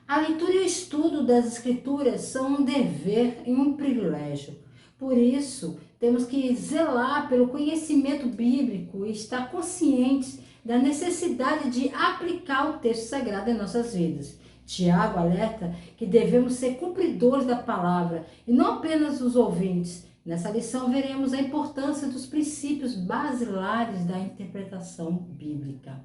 A leitura e o estudo das Escrituras são um dever e um privilégio. Por isso, temos que zelar pelo conhecimento bíblico e estar conscientes da necessidade de aplicar o texto sagrado em nossas vidas. Tiago alerta que devemos ser cumpridores da palavra e não apenas os ouvintes. Nessa lição, veremos a importância dos princípios basilares da interpretação bíblica.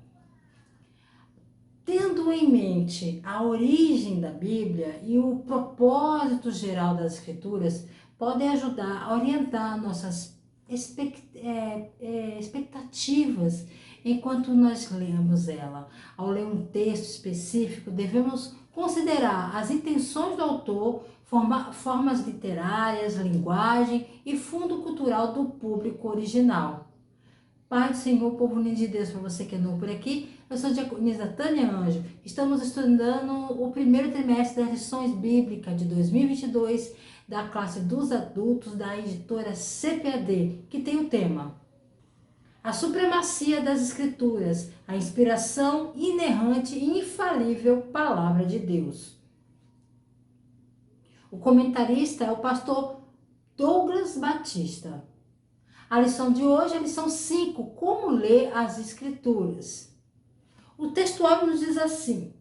Tendo em mente a origem da Bíblia e o propósito geral das Escrituras, podem ajudar a orientar nossas expectativas enquanto nós lemos ela. Ao ler um texto específico, devemos considerar as intenções do autor, formas literárias, linguagem e fundo cultural do público original. Pai do Senhor, povo lindo de Deus, para você que é novo por aqui, eu sou a diaconisa Tânia Anjo. Estamos estudando o primeiro trimestre das lições bíblicas de 2022 da classe dos adultos da editora CPAD, que tem o tema A Supremacia das Escrituras, a inspiração inerrante e infalível Palavra de Deus. O comentarista é o pastor Douglas Batista. A lição de hoje é a lição 5, como ler as Escrituras. O textual nos diz assim: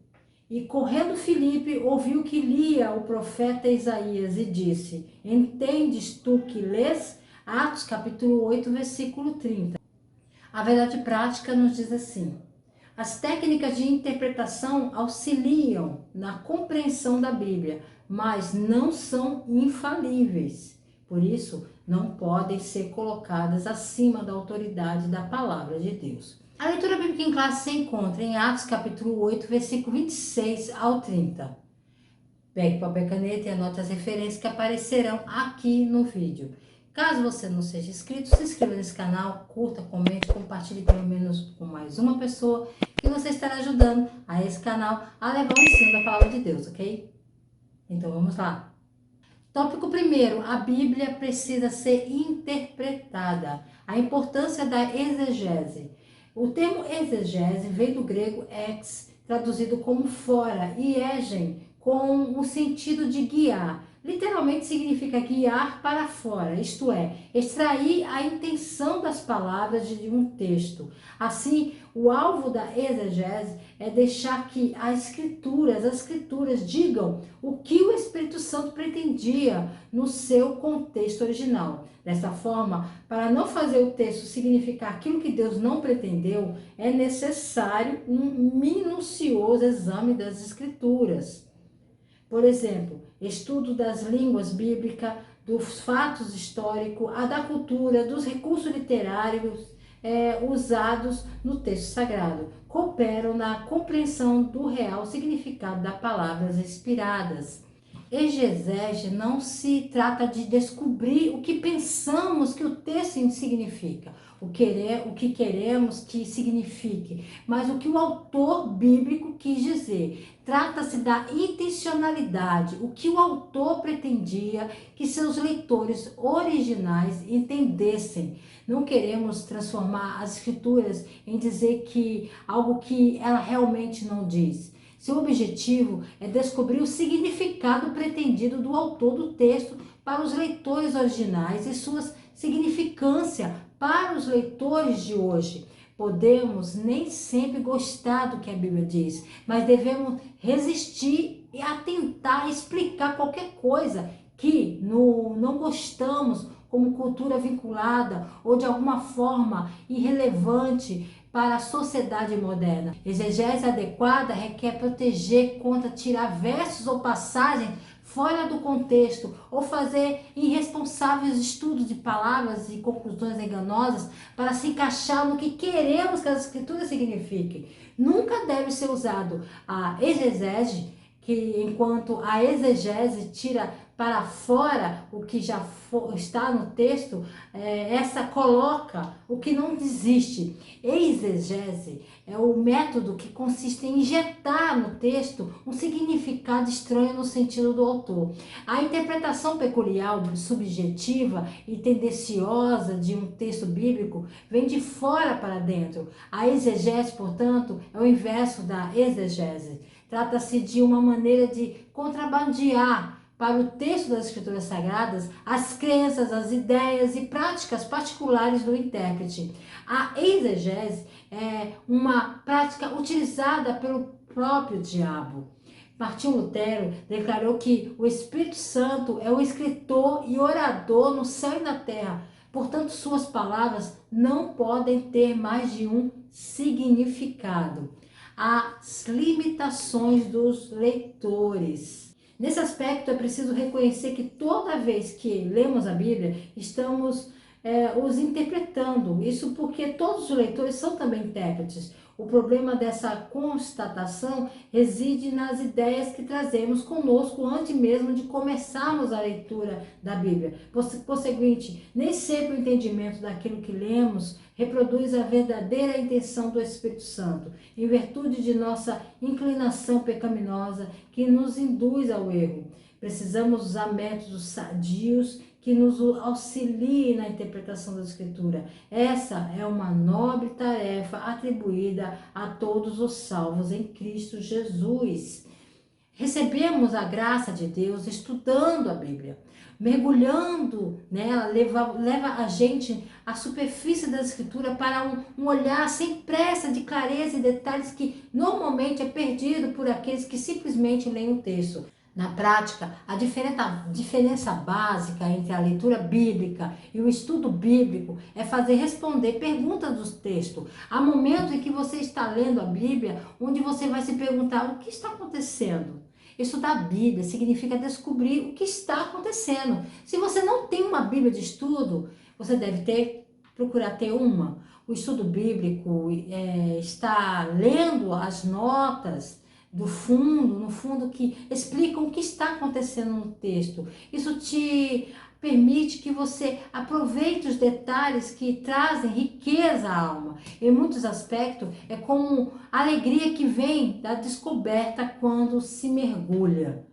E correndo Filipe ouviu que lia o profeta Isaías e disse: Entendes tu que lês? Atos capítulo 8, versículo 30. A verdade prática nos diz assim: as técnicas de interpretação auxiliam na compreensão da Bíblia, mas não são infalíveis. Por isso, não podem ser colocadas acima da autoridade da palavra de Deus. A leitura bíblica em classe se encontra em Atos capítulo 8, versículo 26 ao 30. Pegue papel e caneta e anote as referências que aparecerão aqui no vídeo. Caso você não seja inscrito, se inscreva nesse canal, curta, comente, compartilhe pelo menos com mais uma pessoa, que você estará ajudando a esse canal a levar o ensino da palavra de Deus, ok? Então vamos lá. Tópico 1, a Bíblia precisa ser interpretada. A importância da exegese. O termo exegese vem do grego ex, traduzido como fora, e egen, com o sentido de guiar. Literalmente significa guiar para fora, isto é, extrair a intenção das palavras de um texto. Assim, o alvo da exegese é deixar que as escrituras digam o que o Espírito Santo pretendia no seu contexto original. Dessa forma, para não fazer o texto significar aquilo que Deus não pretendeu, é necessário um minucioso exame das Escrituras. Por exemplo, estudo das línguas bíblicas, dos fatos históricos, da cultura, dos recursos literários usados no texto sagrado. Cooperam na compreensão do real significado das palavras inspiradas. Exegese não se trata de descobrir o que pensamos que o texto significa, o que queremos que signifique, mas o que o autor bíblico quis dizer. Trata-se da intencionalidade, o que o autor pretendia que seus leitores originais entendessem. Não queremos transformar as escrituras em dizer que algo que ela realmente não diz. Seu objetivo é descobrir o significado pretendido do autor do texto para os leitores originais e sua significância para os leitores de hoje. Podemos nem sempre gostar do que a Bíblia diz, mas devemos resistir e tentar explicar qualquer coisa que não gostamos como cultura vinculada ou de alguma forma irrelevante para a sociedade moderna. Exegese adequada requer proteger contra tirar versos ou passagens fora do contexto ou fazer irresponsáveis estudos de palavras e conclusões enganosas para se encaixar no que queremos que as escrituras signifiquem. Nunca deve ser usado a exegese, que enquanto a exegese tira para fora o que já está no texto, essa coloca o que não existe. Exegese é o método que consiste em injetar no texto um significado estranho no sentido do autor. A interpretação peculiar, subjetiva e tendenciosa de um texto bíblico vem de fora para dentro. A exegese, portanto, é o inverso da exegese. Trata-se de uma maneira de contrabandear para o texto das Escrituras Sagradas as crenças, as ideias e práticas particulares do intérprete. A exegese é uma prática utilizada pelo próprio diabo. Martim Lutero declarou que o Espírito Santo é o escritor e orador no céu e na terra. Portanto, suas palavras não podem ter mais de um significado. As limitações dos leitores. Nesse aspecto, é preciso reconhecer que toda vez que lemos a Bíblia, estamos os interpretando. Isso porque todos os leitores são também intérpretes. O problema dessa constatação reside nas ideias que trazemos conosco antes mesmo de começarmos a leitura da Bíblia. Por seguinte, nem sempre o entendimento daquilo que lemos reproduz a verdadeira intenção do Espírito Santo, em virtude de nossa inclinação pecaminosa que nos induz ao erro. Precisamos usar métodos sadios que nos auxiliem na interpretação da Escritura. Essa é uma nobre tarefa atribuída a todos os salvos em Cristo Jesus. Recebemos a graça de Deus estudando a Bíblia. Mergulhando nela leva a gente à superfície da Escritura para um olhar sem pressa de clareza e detalhes que normalmente é perdido por aqueles que simplesmente leem o texto. Na prática, a diferença básica entre a leitura bíblica e o estudo bíblico é fazer responder perguntas do texto. Há momentos em que você está lendo a Bíblia, onde você vai se perguntar o que está acontecendo. Estudar a Bíblia significa descobrir o que está acontecendo. Se você não tem uma Bíblia de estudo, você deve procurar ter uma. O estudo bíblico está lendo as notas no fundo, que explicam o que está acontecendo no texto. Isso te permite que você aproveite os detalhes que trazem riqueza à alma. Em muitos aspectos, é como a alegria que vem da descoberta quando se mergulha.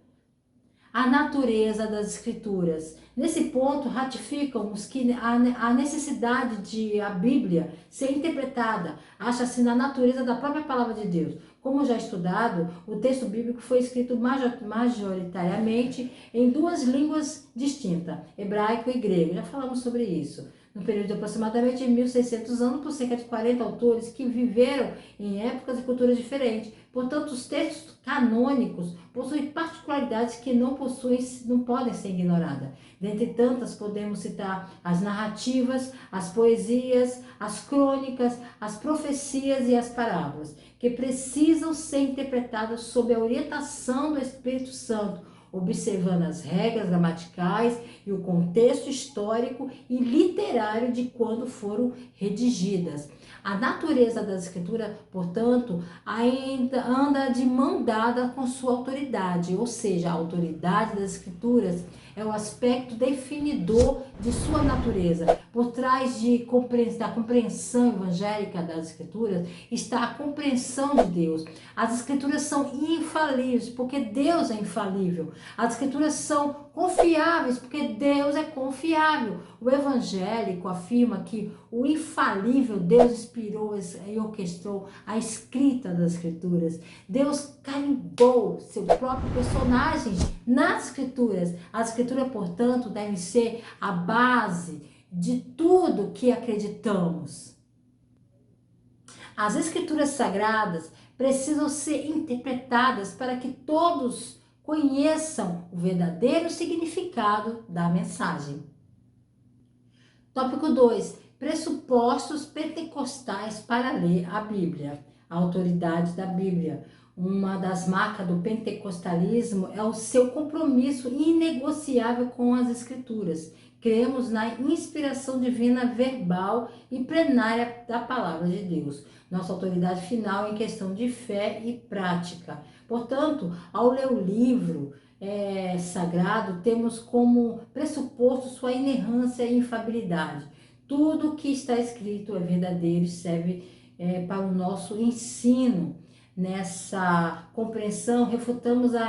A natureza das Escrituras. Nesse ponto, ratificam-os que a necessidade de a Bíblia ser interpretada acha-se na natureza da própria palavra de Deus. Como já estudado, o texto bíblico foi escrito majoritariamente em duas línguas distintas, hebraico e grego. Já falamos sobre isso. No período de aproximadamente 1.600 anos, por cerca de 40 autores que viveram em épocas e culturas diferentes. Portanto, os textos canônicos possuem particularidades que não podem ser ignoradas. Dentre tantas, podemos citar as narrativas, as poesias, as crônicas, as profecias e as parábolas, que precisam ser interpretadas sob a orientação do Espírito Santo, observando as regras gramaticais e o contexto histórico e literário de quando foram redigidas. A natureza das Escrituras, portanto, ainda anda de mão dada com sua autoridade, ou seja, a autoridade das Escrituras é o aspecto definidor de sua natureza. Por trás da compreensão evangélica das Escrituras está a compreensão de Deus. As Escrituras são infalíveis, porque Deus é infalível. As Escrituras são confiáveis, porque Deus é confiável. O evangélico afirma que o infalível Deus inspirou e orquestrou a escrita das Escrituras. Deus carimbou seus próprios personagens nas Escrituras. As Escrituras, portanto, devem ser a base de tudo que acreditamos. As Escrituras Sagradas precisam ser interpretadas para que todos conheçam o verdadeiro significado da mensagem. Tópico 2. Pressupostos pentecostais para ler a Bíblia. A autoridade da Bíblia. Uma das marcas do pentecostalismo é o seu compromisso inegociável com as Escrituras. Cremos na inspiração divina verbal e plenária da palavra de Deus. Nossa autoridade final em questão de fé e prática. Portanto, ao ler o livro sagrado, temos como pressuposto sua inerrância e infabilidade. Tudo que está escrito é verdadeiro e serve para o nosso ensino. nessa compreensão, refutamos a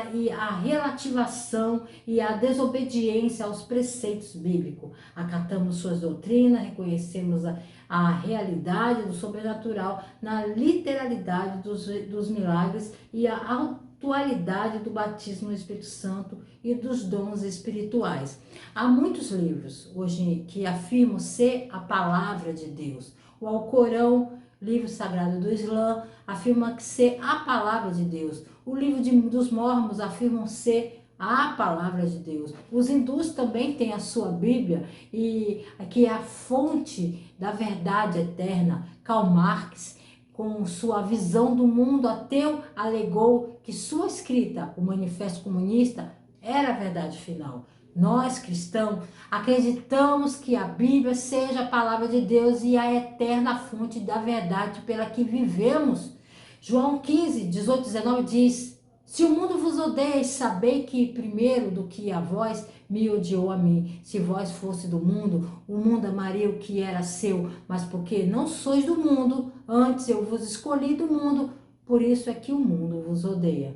relativação e a desobediência aos preceitos bíblicos. Acatamos suas doutrinas, reconhecemos a realidade do sobrenatural na literalidade dos milagres e a atualidade do batismo no Espírito Santo e dos dons espirituais. Há muitos livros hoje que afirmam ser a palavra de Deus. O Alcorão, livro sagrado do Islã, afirma que ser a palavra de Deus. O livro dos Mormons afirma ser a palavra de Deus. Os hindus também têm a sua Bíblia, e que é a fonte da verdade eterna. Karl Marx, com sua visão do mundo ateu, alegou que sua escrita, o Manifesto Comunista, era a verdade final. Nós, cristãos, acreditamos que a Bíblia seja a palavra de Deus e a eterna fonte da verdade pela que vivemos. João 15, 18, 19 diz: se o mundo vos odeia, sabei que primeiro do que a vós me odiou a mim. Se vós fosse do mundo, o mundo amaria o que era seu, mas porque não sois do mundo, antes eu vos escolhi do mundo, por isso é que o mundo vos odeia.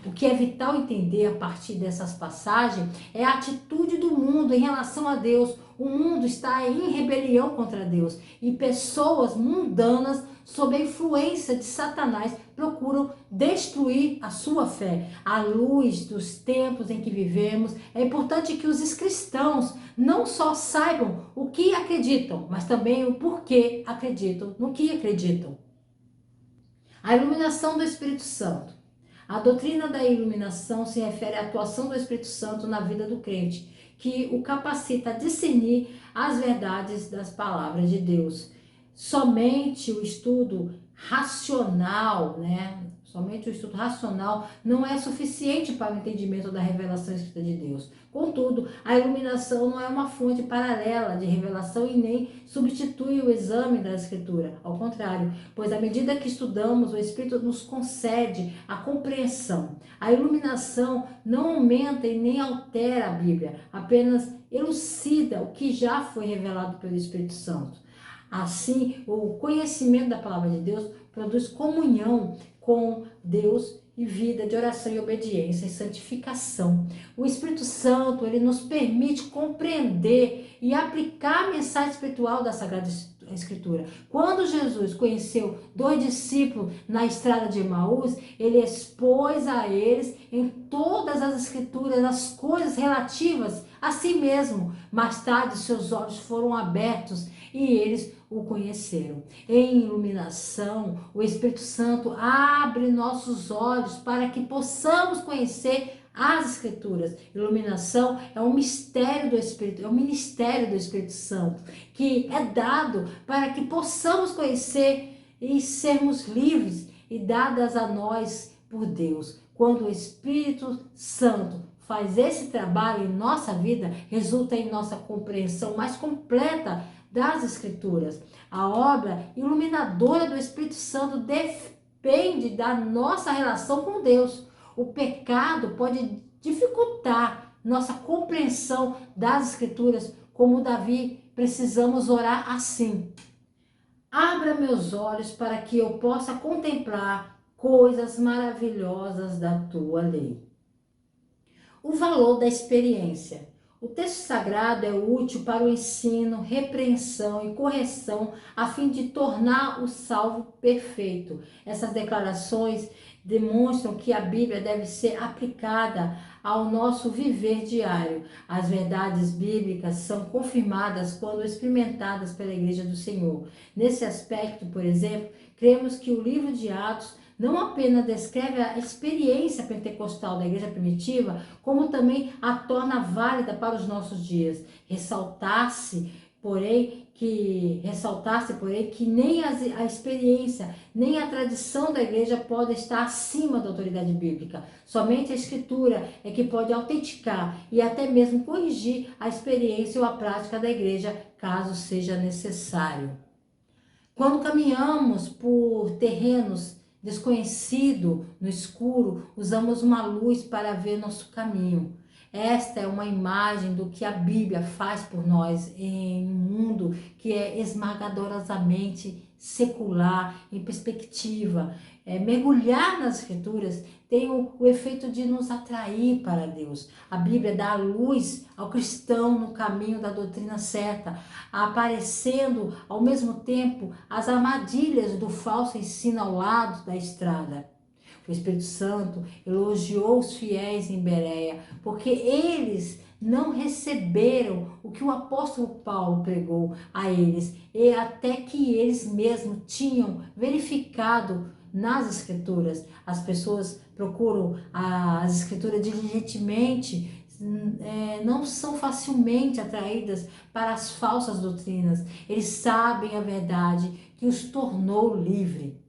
O que é vital entender a partir dessas passagens é a atitude do mundo em relação a Deus. O mundo está em rebelião contra Deus e pessoas mundanas, sob a influência de Satanás, procuram destruir a sua fé. À luz dos tempos em que vivemos, é importante que os cristãos não só saibam o que acreditam, mas também o porquê acreditam no que acreditam. A iluminação do Espírito Santo. A doutrina da iluminação se refere à atuação do Espírito Santo na vida do crente, que o capacita a discernir as verdades das palavras de Deus. Somente o estudo racional, Somente o estudo racional não é suficiente para o entendimento da revelação escrita de Deus. Contudo, a iluminação não é uma fonte paralela de revelação e nem substitui o exame da Escritura. Ao contrário, pois à medida que estudamos, o Espírito nos concede a compreensão. A iluminação não aumenta e nem altera a Bíblia, apenas elucida o que já foi revelado pelo Espírito Santo. Assim, o conhecimento da palavra de Deus produz comunhão com Deus e vida de oração e obediência e santificação. O Espírito Santo, ele nos permite compreender e aplicar a mensagem espiritual da Sagrada Escritura. Quando Jesus conheceu 2 discípulos na estrada de Emaús, ele expôs a eles em todas as Escrituras as coisas relativas a si mesmo. Mais tarde, seus olhos foram abertos e eles o conheceram. Em iluminação, o Espírito Santo abre nossos olhos para que possamos conhecer as Escrituras. Iluminação é um mistério do Espírito, é um ministério do Espírito Santo, que é dado para que possamos conhecer e sermos livres e dadas a nós por Deus. Quando o Espírito Santo faz esse trabalho em nossa vida, resulta em nossa compreensão mais completa das Escrituras. A obra iluminadora do Espírito Santo depende da nossa relação com Deus. O pecado pode dificultar nossa compreensão das Escrituras, como Davi, precisamos orar assim: abra meus olhos para que eu possa contemplar coisas maravilhosas da tua lei. O valor da experiência. O texto sagrado é útil para o ensino, repreensão e correção, a fim de tornar o salvo perfeito. Essas declarações demonstram que a Bíblia deve ser aplicada ao nosso viver diário. As verdades bíblicas são confirmadas quando experimentadas pela Igreja do Senhor. Nesse aspecto, por exemplo, cremos que o livro de Atos não apenas descreve a experiência pentecostal da igreja primitiva, como também a torna válida para os nossos dias. Ressaltasse, porém, que nem a experiência, nem a tradição da igreja pode estar acima da autoridade bíblica. Somente a Escritura é que pode autenticar e até mesmo corrigir a experiência ou a prática da igreja, caso seja necessário. Quando caminhamos por terrenos desconhecido, no escuro, usamos uma luz para ver nosso caminho. Esta é uma imagem do que a Bíblia faz por nós em um mundo que é esmagadorosamente secular, em perspectiva. mergulhar nas Escrituras tem o efeito de nos atrair para Deus. A Bíblia dá luz ao cristão no caminho da doutrina certa, aparecendo ao mesmo tempo as armadilhas do falso ensino ao lado da estrada. O Espírito Santo elogiou os fiéis em Bereia, porque eles não receberam o que o apóstolo Paulo pregou a eles, e até que eles mesmos tinham verificado nas Escrituras. As pessoas procuram as Escrituras diligentemente, não são facilmente atraídas para as falsas doutrinas. Eles sabem a verdade que os tornou livre.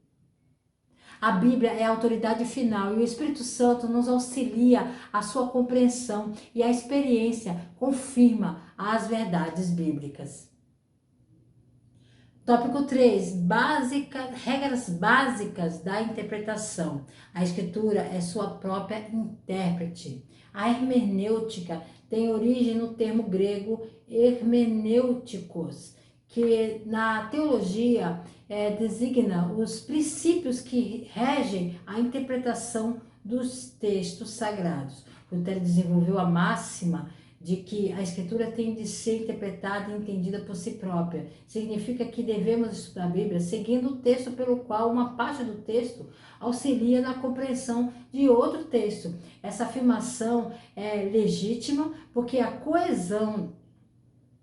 A Bíblia é a autoridade final e o Espírito Santo nos auxilia a sua compreensão e a experiência confirma as verdades bíblicas. Tópico 3. Regras básicas da interpretação. A Escritura é sua própria intérprete. A hermenêutica tem origem no termo grego hermenêuticos, que na teologia designa os princípios que regem a interpretação dos textos sagrados. Lutero desenvolveu a máxima de que a Escritura tem de ser interpretada e entendida por si própria. Significa que devemos estudar a Bíblia seguindo o texto pelo qual uma parte do texto auxilia na compreensão de outro texto. Essa afirmação é legítima porque a coesão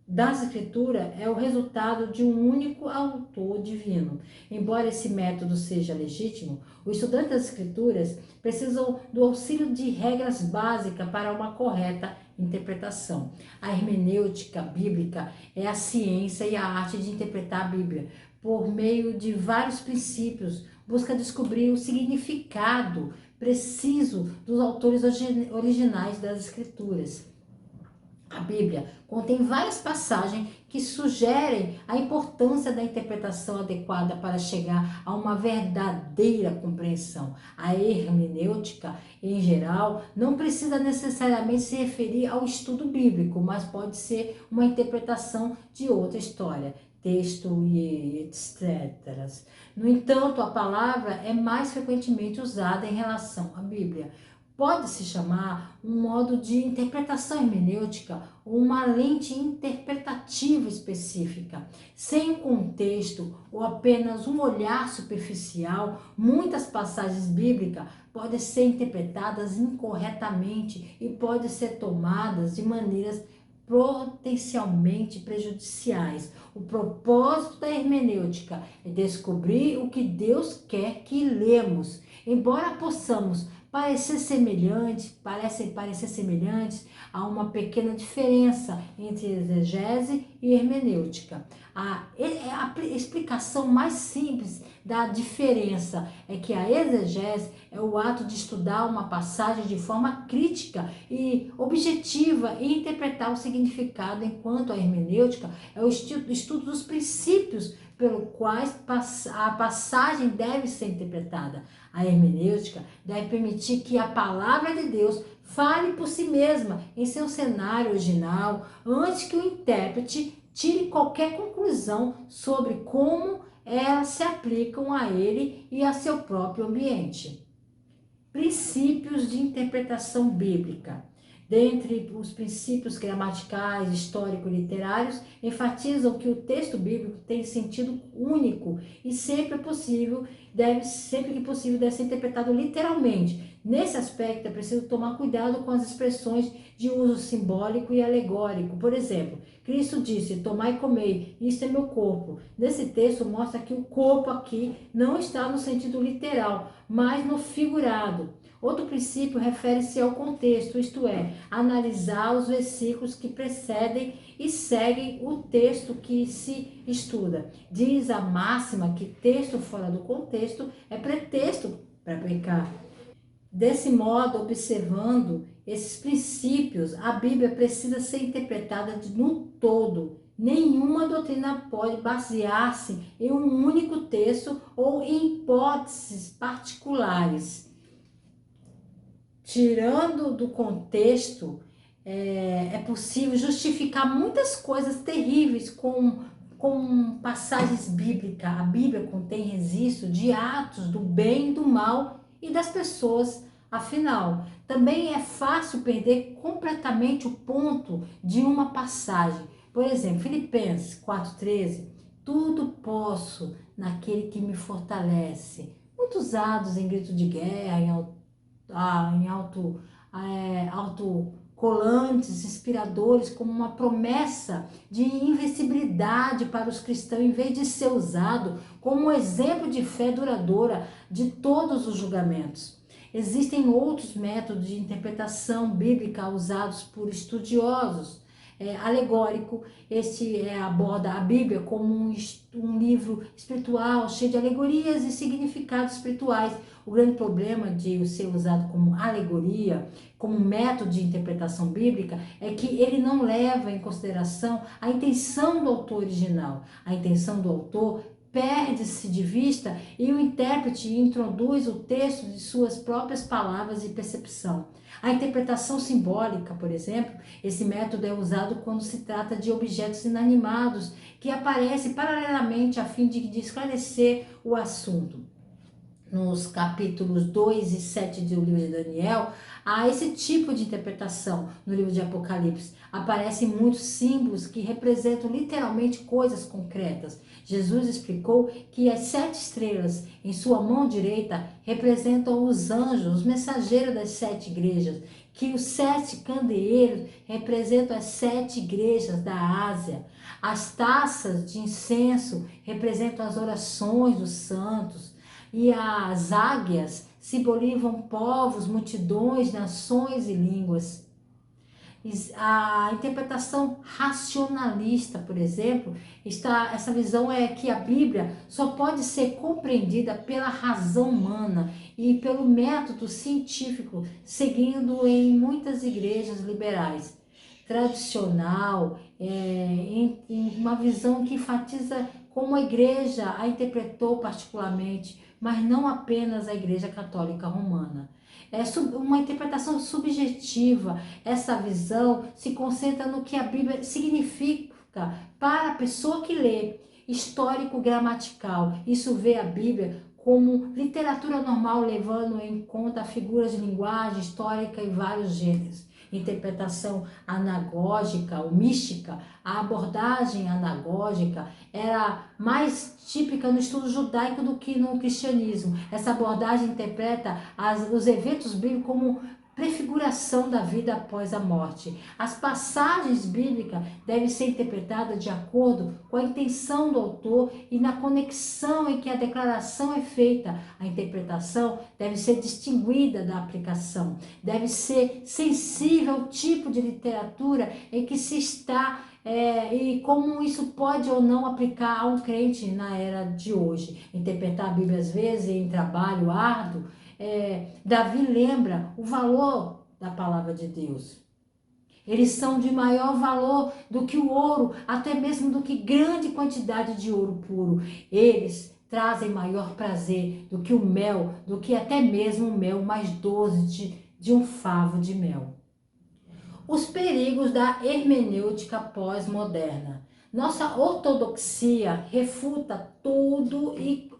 das Escrituras é o resultado de um único autor divino. Embora esse método seja legítimo, os estudantes das Escrituras precisam do auxílio de regras básicas para uma correta interpretação. A hermenêutica bíblica é a ciência e a arte de interpretar a Bíblia. Por meio de vários princípios, busca descobrir o significado preciso dos autores originais das Escrituras. A Bíblia contém várias passagens que sugerem a importância da interpretação adequada para chegar a uma verdadeira compreensão. A hermenêutica, em geral, não precisa necessariamente se referir ao estudo bíblico, mas pode ser uma interpretação de outra história, texto e etc. No entanto, a palavra é mais frequentemente usada em relação à Bíblia. Pode-se chamar um modo de interpretação hermenêutica ou uma lente interpretativa específica. Sem contexto ou apenas um olhar superficial, muitas passagens bíblicas podem ser interpretadas incorretamente e podem ser tomadas de maneiras potencialmente prejudiciais. O propósito da hermenêutica é descobrir o que Deus quer que lemos. Embora possamos parecer semelhantes, há uma pequena diferença entre exegese e hermenêutica. A explicação mais simples da diferença é que a exegese é o ato de estudar uma passagem de forma crítica e objetiva e interpretar o significado, enquanto a hermenêutica é o estudo dos princípios pelo quais a passagem deve ser interpretada. A hermenêutica deve permitir que a palavra de Deus fale por si mesma em seu cenário original, antes que o intérprete tire qualquer conclusão sobre como elas se aplicam a ele e a seu próprio ambiente. Princípios de interpretação bíblica. Dentre os princípios gramaticais, histórico-literários, enfatizam que o texto bíblico tem sentido único e sempre que possível deve ser interpretado literalmente. Nesse aspecto, é preciso tomar cuidado com as expressões de uso simbólico e alegórico. Por exemplo, Cristo disse: tomai e comei, isto é meu corpo. Nesse texto mostra que o corpo aqui não está no sentido literal, mas no figurado. Outro princípio refere-se ao contexto, isto é, analisar os versículos que precedem e seguem o texto que se estuda. Diz a máxima que texto fora do contexto é pretexto para pecar. Desse modo, observando esses princípios, a Bíblia precisa ser interpretada no todo. Nenhuma doutrina pode basear-se em um único texto ou em hipóteses particulares. Tirando do contexto, é possível justificar muitas coisas terríveis com com passagens bíblicas. A Bíblia contém registro de atos do bem e do mal e das pessoas. Afinal, também é fácil perder completamente o ponto de uma passagem. Por exemplo, Filipenses 4,13, tudo posso naquele que me fortalece. Muito usados em grito de guerra, autocolantes, inspiradores, como uma promessa de invencibilidade para os cristãos, em vez de ser usado como um exemplo de fé duradoura de todos os julgamentos. Existem outros métodos de interpretação bíblica usados por estudiosos. Alegórico, este aborda a Bíblia como um livro espiritual, cheio de alegorias e significados espirituais. O grande problema de ser usado como alegoria, como método de interpretação bíblica, é que ele não leva em consideração a intenção do autor original. A intenção do autor perde-se de vista e o intérprete introduz o texto de suas próprias palavras e percepção. A interpretação simbólica, por exemplo, esse método é usado quando se trata de objetos inanimados que aparecem paralelamente a fim de esclarecer o assunto. Nos capítulos 2 e 7 do livro de Daniel, há esse tipo de interpretação. No livro de Apocalipse, aparecem muitos símbolos que representam literalmente coisas concretas. Jesus explicou que as 7 estrelas em sua mão direita representam os anjos, os mensageiros das 7 igrejas, que os 7 candeeiros representam as 7 igrejas da Ásia. As taças de incenso representam as orações dos santos. E as águias simbolizam povos, multidões, nações e línguas. A interpretação racionalista, por exemplo, essa visão é que a Bíblia só pode ser compreendida pela razão humana e pelo método científico, seguindo em muitas igrejas liberais. Tradicional, em uma visão que enfatiza como a igreja a interpretou particularmente, mas não apenas a Igreja Católica Romana. É uma interpretação subjetiva. Essa visão se concentra no que a Bíblia significa para a pessoa que lê, histórico-gramatical. Isso vê a Bíblia como literatura normal, levando em conta figuras de linguagem histórica e vários gêneros. Interpretação anagógica ou mística, a abordagem anagógica era mais típica no estudo judaico do que no cristianismo. Essa abordagem interpreta os eventos bíblicos como prefiguração da vida após a morte. As passagens bíblicas devem ser interpretadas de acordo com a intenção do autor e na conexão em que a declaração é feita. A interpretação deve ser distinguida da aplicação, deve ser sensível ao tipo de literatura em que se está e como isso pode ou não aplicar a um crente na era de hoje. Interpretar a Bíblia às vezes em trabalho árduo, Davi lembra o valor da palavra de Deus. Eles são de maior valor do que o ouro, até mesmo do que grande quantidade de ouro puro. Eles trazem maior prazer do que o mel, do que até mesmo o mel mais doce de um favo de mel. Os perigos da hermenêutica pós-moderna. Nossa ortodoxia refuta todo e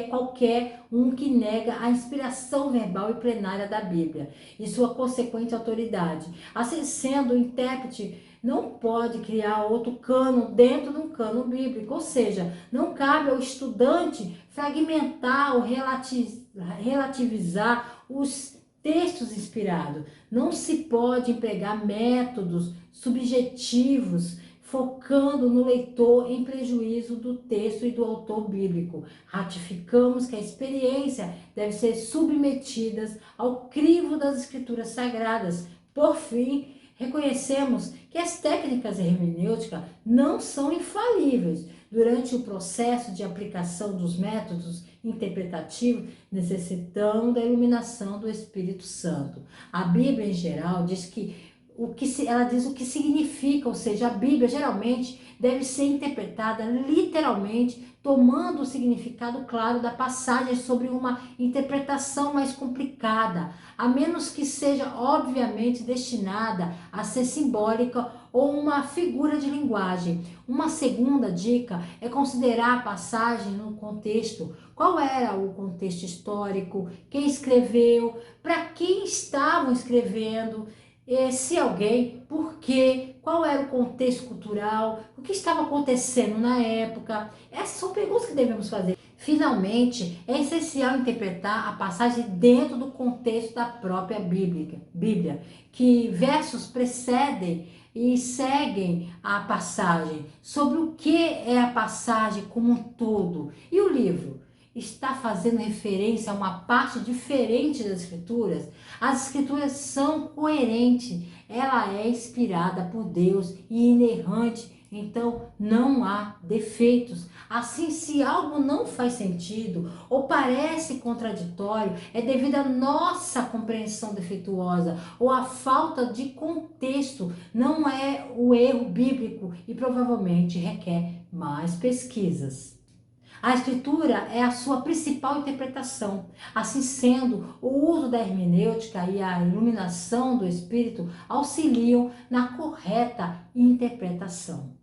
qualquer um que nega a inspiração verbal e plenária da Bíblia e sua consequente autoridade. Assim sendo, o intérprete não pode criar outro cano dentro de um cano bíblico, ou seja, não cabe ao estudante fragmentar ou relativizar os textos inspirados. Não se pode empregar métodos subjetivos focando no leitor em prejuízo do texto e do autor bíblico. Ratificamos que a experiência deve ser submetida ao crivo das escrituras sagradas. Por fim, reconhecemos que as técnicas hermenêuticas não são infalíveis. Durante o processo de aplicação dos métodos interpretativos, necessitamos da iluminação do Espírito Santo. A Bíblia, em geral, diz que ela diz o que significa, ou seja, a Bíblia geralmente deve ser interpretada literalmente, tomando o significado claro da passagem sobre uma interpretação mais complicada, a menos que seja obviamente destinada a ser simbólica ou uma figura de linguagem. Uma segunda dica é considerar a passagem no contexto. Qual era o contexto histórico? Quem escreveu? Para quem estavam escrevendo? Se alguém, por quê, qual era o contexto cultural, o que estava acontecendo na época. Essas são perguntas que devemos fazer. Finalmente, é essencial interpretar a passagem dentro do contexto da própria Bíblia, que versos precedem e seguem a passagem, sobre o que é a passagem como um todo. E o livro? Está fazendo referência a uma parte diferente das escrituras? As escrituras são coerentes, ela é inspirada por Deus e inerrante, então não há defeitos. Assim, se algo não faz sentido ou parece contraditório, é devido à nossa compreensão defeituosa ou à falta de contexto, não é o erro bíblico e provavelmente requer mais pesquisas. A escritura é a sua principal interpretação. Assim sendo, o uso da hermenêutica e a iluminação do Espírito auxiliam na correta interpretação.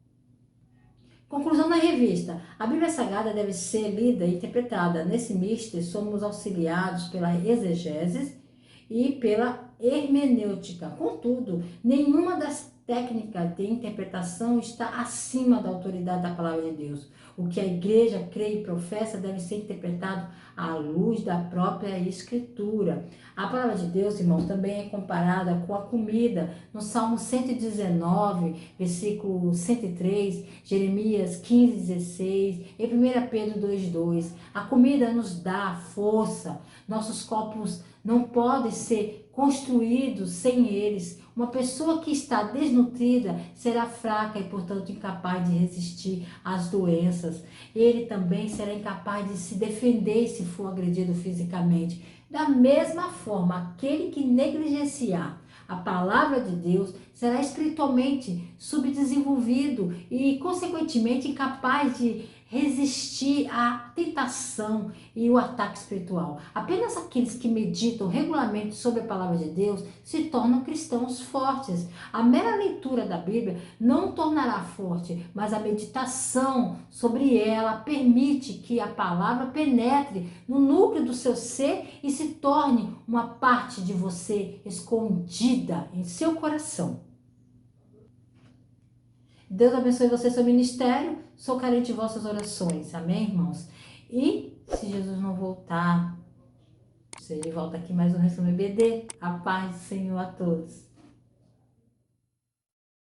Conclusão da revista. A Bíblia Sagrada deve ser lida e interpretada. Nesse mister, somos auxiliados pela exegese e pela hermenêutica. Contudo, nenhuma das técnicas de interpretação está acima da autoridade da palavra de Deus. O que a igreja crê e professa deve ser interpretado à luz da própria Escritura. A palavra de Deus, irmãos, também é comparada com a comida. No Salmo 119, versículo 103, Jeremias 15, 16, em 1 Pedro 2,2. A comida nos dá força. Nossos corpos não podem ser construídos sem eles. Uma pessoa que está desnutrida será fraca e, portanto, incapaz de resistir às doenças. Ele também será incapaz de se defender se for agredido fisicamente. Da mesma forma, aquele que negligenciar a palavra de Deus será espiritualmente subdesenvolvido e, consequentemente, incapaz de resistir à tentação e o ataque espiritual. Apenas aqueles que meditam regularmente sobre a palavra de Deus se tornam cristãos fortes. A mera leitura da Bíblia não tornará forte, mas a meditação sobre ela permite que a palavra penetre no núcleo do seu ser e se torne uma parte de você escondida em seu coração. Deus abençoe você e seu ministério. Sou carente de vossas orações. Amém, irmãos? E se Jesus não voltar, você volta aqui mais um Resumo EBD. A paz do Senhor a todos.